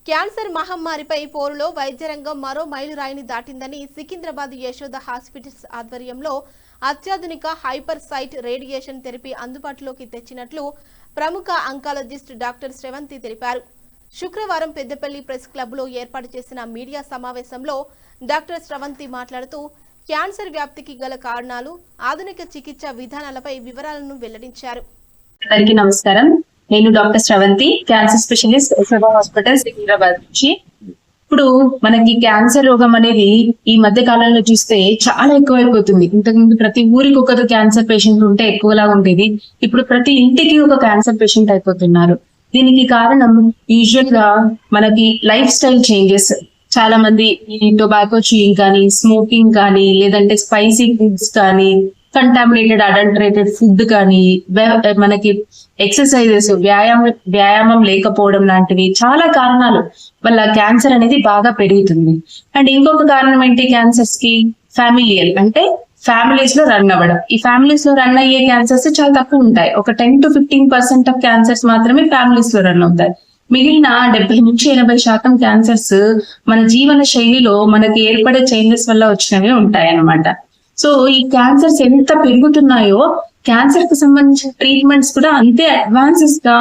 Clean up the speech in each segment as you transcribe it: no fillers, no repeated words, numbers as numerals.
Cancer మహమ్మారిపై పోరులో వైద్య రంగం మరో మైలురాయిని దాటిందని సికింద్రాబాద్ యశోద హాస్పిటల్స్ ఆధ్వర్యంలో అత్యాధునిక హైపర్ సైట్ రేడియేషన్ థెరపీ అందుబాటులోకి తెచ్చినట్లు ప్రముఖ అంకాలజిస్ట్ డాక్టర్ శ్రవంతి తెలిపారు. శుక్రవారం పెద్దపల్లి ప్రెస్ క్లబ్లో ఏర్పాటు చేసిన మీడియా సమావేశంలో డాక్టర్ శ్రవంతి మాట్లాడుతూ క్యాన్సర్ వ్యాప్తికి గల కారణాలు, ఆధునిక చికిత్స విధానాలపై వివరాలను వెల్లడించారు. అందరికీ నమస్కారం. నేను doctor Sravanthi, cancer specialist Yashoda hospital Secunderabad నుంచి. ఇప్పుడు మనకి క్యాన్సర్ రోగం అనేది ఈ మధ్య కాలంలో చూస్తే చాలా ఎక్కువైపోతుంది. ఇంతకుముందు ప్రతి ఊరికి ఒక క్యాన్సర్ పేషెంట్ ఉంటే ఎక్కువలా ఉండేది. ఇప్పుడు ప్రతి ఇంటికి ఒక క్యాన్సర్ పేషెంట్ అయిపోతున్నారు. దీనికి కారణం యూజువల్ గా మనకి లైఫ్ స్టైల్ చేంజెస్. చాలా మంది ఈ టొబాకో చూయింగ్ కానీ, స్మోకింగ్ కానీ, లేదంటే స్పైసీ ఫుడ్స్ కానీ, కంటామినేటెడ్ అడల్టరేటెడ్ ఫుడ్ కానీ, మనకి ఎక్సర్సైజెస్ వ్యాయామం లేకపోవడం లాంటివి చాలా కారణాలు వల్ల క్యాన్సర్ అనేది బాగా పెరుగుతుంది. అండ్ ఇంకొక కారణం ఏంటి క్యాన్సర్స్ కి? ఫ్యామిలియల్, అంటే ఫ్యామిలీస్ లో రన్ అవ్వడం. ఈ ఫ్యామిలీస్ లో రన్ అయ్యే క్యాన్సర్స్ చాలా తక్కువ ఉంటాయి. ఒక 10 to 15% ఆఫ్ క్యాన్సర్స్ మాత్రమే ఫ్యామిలీస్ లో రన్ అవుతాయి. మిగిలిన 70 నుంచి 80% క్యాన్సర్స్ మన జీవన శైలిలో మనకి ఏర్పడే చేంజెస్ వల్ల వచ్చినవి ఉంటాయి అన్నమాట. సో ఈ క్యాన్సర్స్ ఎంత పెరుగుతున్నాయో క్యాన్సర్ కి సంబంధించిన ట్రీట్మెంట్స్ కూడా అంతే అడ్వాన్సెస్ గా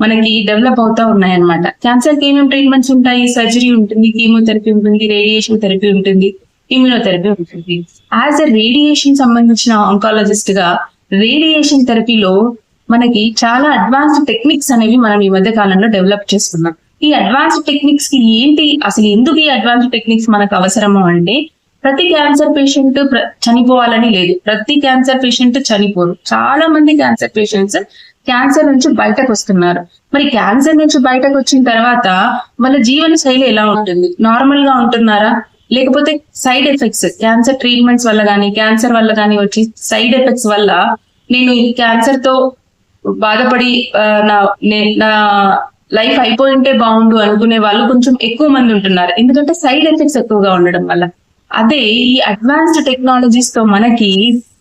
మనకి డెవలప్ అవుతా ఉన్నాయి అన్నమాట. క్యాన్సర్ కి ఏమేమి ట్రీట్మెంట్స్ ఉంటాయి? సర్జరీ ఉంటుంది, కీమోథెరపీ ఉంటుంది, రేడియేషన్ థెరపీ ఉంటుంది, ఇమ్యూనోథెరపీ ఉంటుంది. యాజ్ ఎ రేడియేషన్ సంబంధించిన ఆంకాలజిస్ట్ గా రేడియేషన్ థెరపీలో మనకి చాలా అడ్వాన్స్డ్ టెక్నిక్స్ అనేవి మనం ఈ మధ్య కాలంలో డెవలప్ చేస్తున్నాం. ఈ అడ్వాన్స్డ్ టెక్నిక్స్ కి ఏంటి, అసలు ఎందుకు ఈ అడ్వాన్స్డ్ టెక్నిక్స్ మనకు అవసరము అంటే, ప్రతి క్యాన్సర్ పేషెంట్ చనిపోవాలని లేదు. ప్రతి క్యాన్సర్ పేషెంట్ చనిపోరు. చాలా మంది క్యాన్సర్ పేషెంట్స్ క్యాన్సర్ నుంచి బయటకు వస్తున్నారు. మరి క్యాన్సర్ నుంచి బయటకు వచ్చిన తర్వాత వాళ్ళ జీవన శైలి ఎలా ఉంటుంది? నార్మల్ గా ఉంటున్నారా? లేకపోతే సైడ్ ఎఫెక్ట్స్, క్యాన్సర్ ట్రీట్మెంట్స్ వల్ల కానీ, క్యాన్సర్ వల్ల కానీ వచ్చి సైడ్ ఎఫెక్ట్స్ వల్ల నేను ఈ క్యాన్సర్ తో బాధపడి నా లైఫ్ అయిపోయింటే బాగుండు అనుకునే వాళ్ళు కొంచెం ఎక్కువ మంది ఉంటున్నారు. ఎందుకంటే సైడ్ ఎఫెక్ట్స్ ఎక్కువగా ఉండడం వల్ల. అదే ఈ అడ్వాన్స్డ్ టెక్నాలజీస్ తో మనకి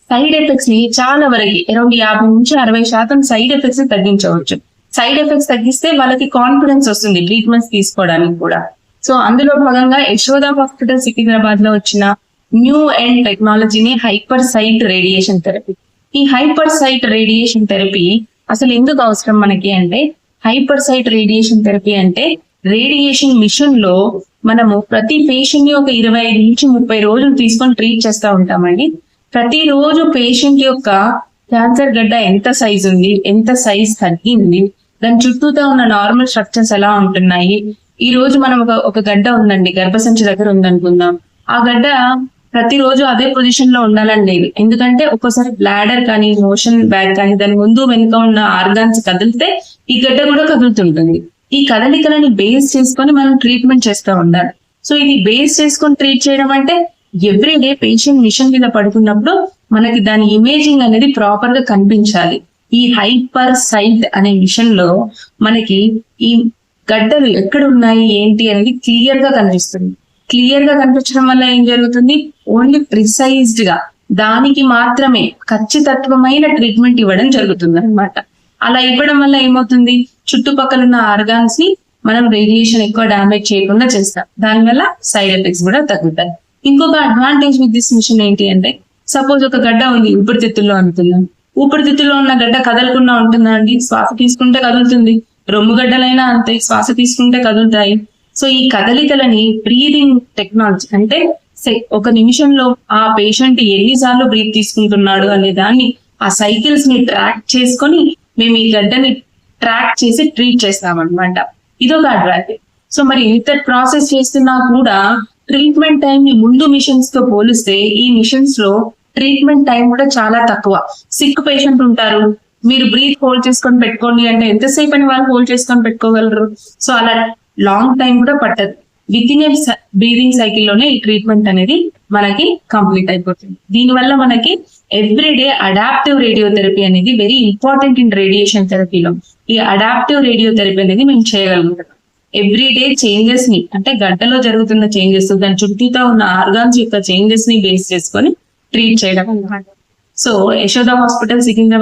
సైడ్ ఎఫెక్ట్స్ ని చాలా వరకు అరౌండ్ 50 నుంచి 60% సైడ్ ఎఫెక్ట్స్ తగ్గించవచ్చు. సైడ్ ఎఫెక్ట్స్ తగ్గిస్తే వాళ్ళకి కాన్ఫిడెన్స్ వస్తుంది ట్రీట్మెంట్స్ తీసుకోవడానికి కూడా. సో అందులో భాగంగా యశోద హాస్పిటల్ సికింద్రాబాద్ లో వచ్చిన న్యూ అండ్ టెక్నాలజీని హైపర్ సైట్ రేడియేషన్ థెరపీ. ఈ హైపర్ సైట్ రేడియేషన్ థెరపీ అసలు ఎందుకు అవసరం మనకి అంటే, హైపర్ సైట్ రేడియేషన్ థెరపీ అంటే రేడియేషన్ మిషన్ లో మనము ప్రతి పేషెంట్ ని ఒక 25 నుంచి 30 రోజులు తీసుకొని ట్రీట్ చేస్తూ ఉంటామండి. ప్రతిరోజు పేషెంట్ యొక్క క్యాన్సర్ గడ్డ ఎంత సైజ్ ఉంది, ఎంత సైజ్ తగ్గింది, దాని చుట్టూతో ఉన్న నార్మల్ స్ట్రక్చర్స్ ఎలా ఉంటున్నాయి. ఈ రోజు మనం ఒక గడ్డ ఉందండి, గర్భసంచి దగ్గర ఉందనుకుందాం. ఆ గడ్డ ప్రతిరోజు అదే పొజిషన్ లో ఉండాలని లేదు. ఎందుకంటే ఒక్కోసారి బ్లాడర్ కానీ, మోషన్ బ్యాగ్ కానీ, దాని ముందు వెనుక ఉన్న ఆర్గాన్స్ కదిలితే ఈ గడ్డ కూడా కదులుతుంటుంది. ఈ కదలికలని బేస్ చేసుకొని మనం ట్రీట్మెంట్ చేస్తూ ఉండాలి. సో ఇది బేస్ చేసుకొని ట్రీట్ చేయడం అంటే ఎవ్రీడే పేషెంట్ మిషన్ మీద పడుకున్నప్పుడు మనకి దాని ఇమేజింగ్ అనేది ప్రాపర్ గా కనిపించాలి. ఈ హైపర్ సైట్ అనే మిషన్ లో మనకి ఈ గడ్డలు ఎక్కడ ఉన్నాయి ఏంటి అనేది క్లియర్ గా కనిపిస్తుంది. క్లియర్ గా కనిపించడం వల్ల ఏం జరుగుతుంది? ఓన్లీ ప్రిసైజ్డ్ గా దానికి మాత్రమే ఖచ్చితత్వమైన ట్రీట్మెంట్ ఇవ్వడం జరుగుతుంది అనమాట. అలా ఇవ్వడం వల్ల ఏమవుతుంది? చుట్టుపక్కల ఉన్న ఆర్గాన్స్ ని మనం రేడియేషన్ ఎక్కువ డామేజ్ చేయకుండా చేస్తాం. దానివల్ల సైడ్ ఎఫెక్ట్స్ కూడా తగ్గుతాయి. ఇంకొక అడ్వాంటేజ్ విత్ దిస్ మిషన్ ఏంటి అంటే, సపోజ్ ఒక గడ్డ ఉంది ఊపిరితిత్తుల్లో అనుకుందాం. ఊపిరితిత్తుల్లో ఉన్న గడ్డ కదలకుండా ఉంటుందా అండి? శ్వాస తీసుకుంటే కదులుతుంది. రొమ్ము గడ్డలైనా అంతే, శ్వాస తీసుకుంటే కదులుతాయి. సో ఈ కదలికలని బ్రీదింగ్ టెక్నాలజీ అంటే ఒక నిమిషంలో ఆ పేషెంట్ ఎన్నిసార్లు బ్రీత్ తీసుకుంటున్నాడు అనే దాన్ని, ఆ సైకిల్స్ ని ట్రాక్ చేసుకొని మేము ఈ గడ్డని ట్రాక్ చేసి ట్రీట్ చేస్తామన్నమాట. ఇదొక అడ్వాంటేజ్. సో మరి ఇంత ప్రాసెస్ చేస్తున్నా కూడా ట్రీట్మెంట్ టైం ని ముందు మిషన్స్ తో పోలిస్తే ఈ మిషన్స్ లో ట్రీట్మెంట్ టైం కూడా చాలా తక్కువ. సిక్ పేషెంట్ ఉంటారు, మీరు బ్రీత్ హోల్డ్ చేసుకొని పెట్టుకోండి అంటే ఎంతసేపు అని వాళ్ళు హోల్డ్ చేసుకొని పెట్టుకోగలరు? సో అలా లాంగ్ టైం కూడా పట్టదు. With in a breathing cycle లోనే ఈ ట్రీట్మెంట్ అనేది మనకి కంప్లీట్ అయిపోతుంది. దీనివల్ల మనకి ఎవ్రీడే అడాప్టివ్ రేడియోథెరపీ అనేది వెరీ ఇంపార్టెంట్ ఇన్ రేడియేషన్ థెరపీలో. ఈ అడాప్టివ్ రేడియోథెరపీ అనేది మేము చేయగలుగుతాం. ఎవ్రీడే చేంజెస్ ని, అంటే గడ్డలో జరుగుతున్న చేంజెస్, దాని చుట్టూతో ఉన్న ఆర్గాన్స్ యొక్క చేంజెస్ ని బేస్ చేసుకొని ట్రీట్ చేయడం అన్నమాట. So Yashoda hospital Secunderabad